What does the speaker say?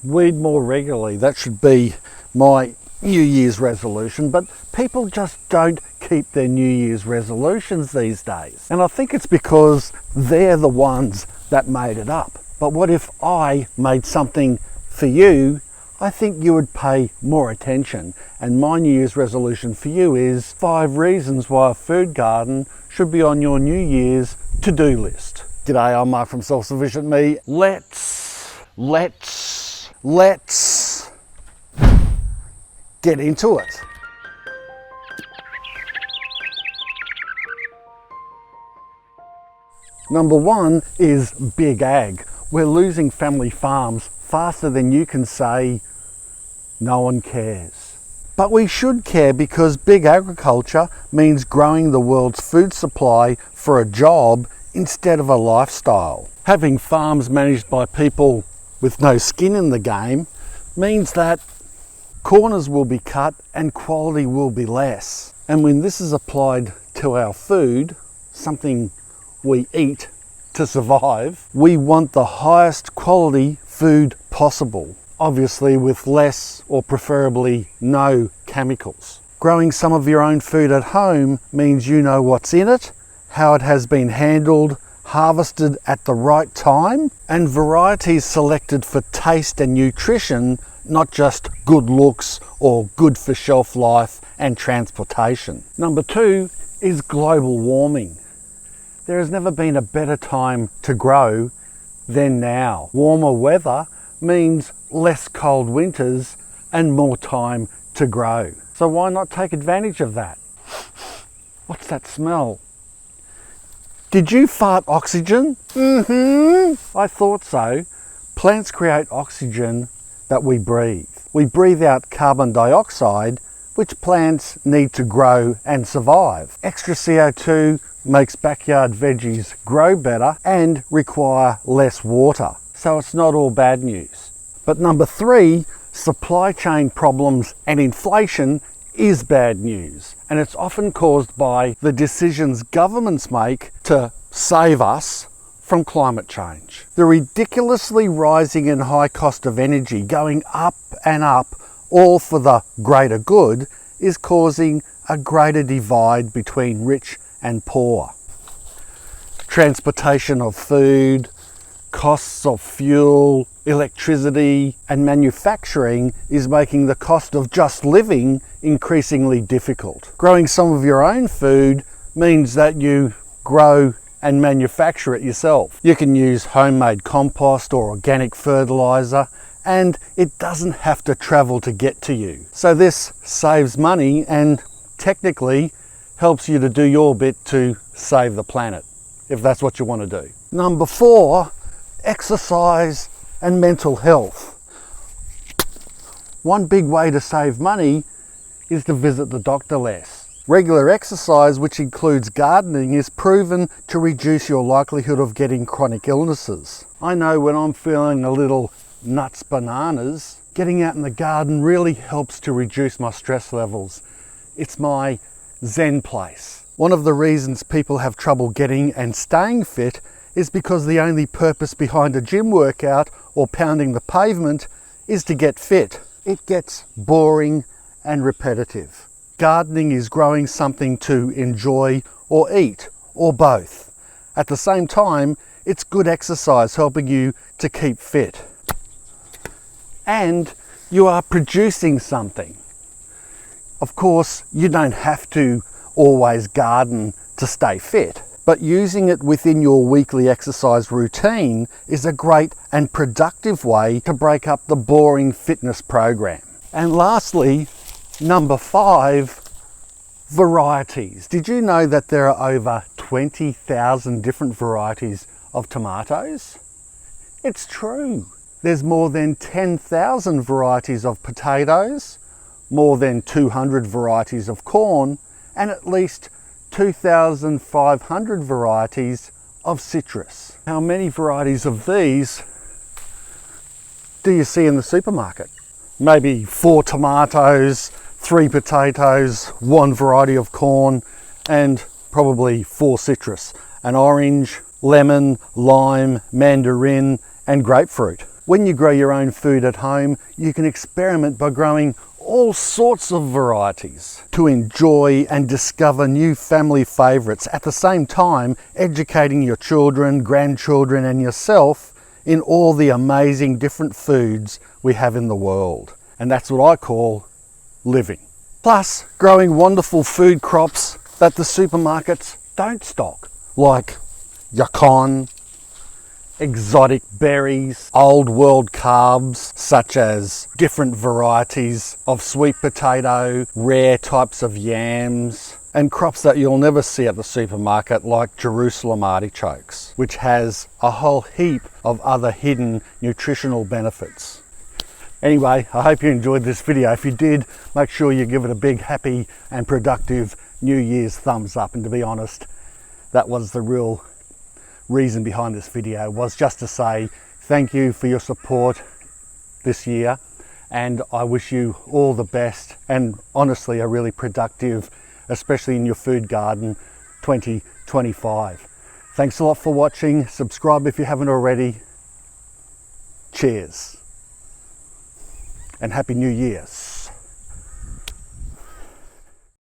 weed more regularly. That should be my New Year's resolution, but people just don't keep their New Year's resolutions these days. And I think it's because they're the ones that made it up. But what if I made something for you? I think you would pay more attention. And my New Year's resolution for you is 5 reasons why a food garden should be on your New Year's to-do list. G'day, I'm Mark from Self Sufficient Me. Let's get into it. Number 1 is big ag. We're losing family farms faster than you can say no one cares. But we should care, because big agriculture means growing the world's food supply for a job instead of a lifestyle. Having farms managed by people with no skin in the game means that corners will be cut and quality will be less. And when this is applied to our food, something we eat to survive, we want the highest quality food possible, obviously with less or preferably no chemicals. Growing some of your own food at home means you know what's in it, how it has been handled, harvested at the right time, and varieties selected for taste and nutrition, not just good looks or good for shelf life and transportation. Number 2 is global warming. There has never been a better time to grow than now. Warmer weather means less cold winters and more time to grow. So why not take advantage of that? What's that smell? Did you fart oxygen? I thought so. Plants create oxygen that we breathe. We breathe out carbon dioxide, which plants need to grow and survive. Extra CO2 makes backyard veggies grow better and require less water. So it's not all bad news. But number 3, supply chain problems and inflation is bad news. And it's often caused by the decisions governments make to save us from climate change. The ridiculously rising and high cost of energy going up and up, all for the greater good, is causing a greater divide between rich and poor. Transportation of food, costs of fuel, electricity, and manufacturing is making the cost of just living increasingly difficult. Growing some of your own food means that you grow and manufacture it yourself. You can use homemade compost or organic fertilizer, and it doesn't have to travel to get to you. So this saves money and technically helps you to do your bit to save the planet, if that's what you want to do. Number 4, exercise and mental health. One big way to save money is to visit the doctor less. Regular exercise, which includes gardening, is proven to reduce your likelihood of getting chronic illnesses. I know when I'm feeling a little nuts bananas, getting out in the garden really helps to reduce my stress levels. It's my Zen place. One of the reasons people have trouble getting and staying fit is because the only purpose behind a gym workout or pounding the pavement is to get fit. It gets boring and repetitive. Gardening is growing something to enjoy or eat, or both. At the same time, it's good exercise helping you to keep fit. And you are producing something. Of course, you don't have to always garden to stay fit, but using it within your weekly exercise routine is a great and productive way to break up the boring fitness program. And lastly, number 5, varieties. Did you know that there are over 20,000 different varieties of tomatoes? It's true. There's more than 10,000 varieties of potatoes, more than 200 varieties of corn, and at least 2,500 varieties of citrus. How many varieties of these do you see in the supermarket? Maybe 4 tomatoes, 3 potatoes, 1 variety of corn, and probably 4 citrus. An orange, lemon, lime, mandarin, and grapefruit. When you grow your own food at home, you can experiment by growing all sorts of varieties to enjoy and discover new family favourites, at the same time educating your children, grandchildren and yourself in all the amazing different foods we have in the world. And that's what I call living. Plus, growing wonderful food crops that the supermarkets don't stock, like yacon, exotic berries, old world carbs such as different varieties of sweet potato, rare types of yams, and crops that you'll never see at the supermarket like Jerusalem artichokes, which has a whole heap of other hidden nutritional benefits. Anyway, I hope you enjoyed this video. If you did, make sure you give it a big, happy and productive New Year's thumbs up. And to be honest, that was the real reason behind this video, was just to say thank you for your support this year, and I wish you all the best and honestly a really productive, especially in your food garden, 2025. Thanks a lot for watching. Subscribe if you haven't already. Cheers and Happy New Year.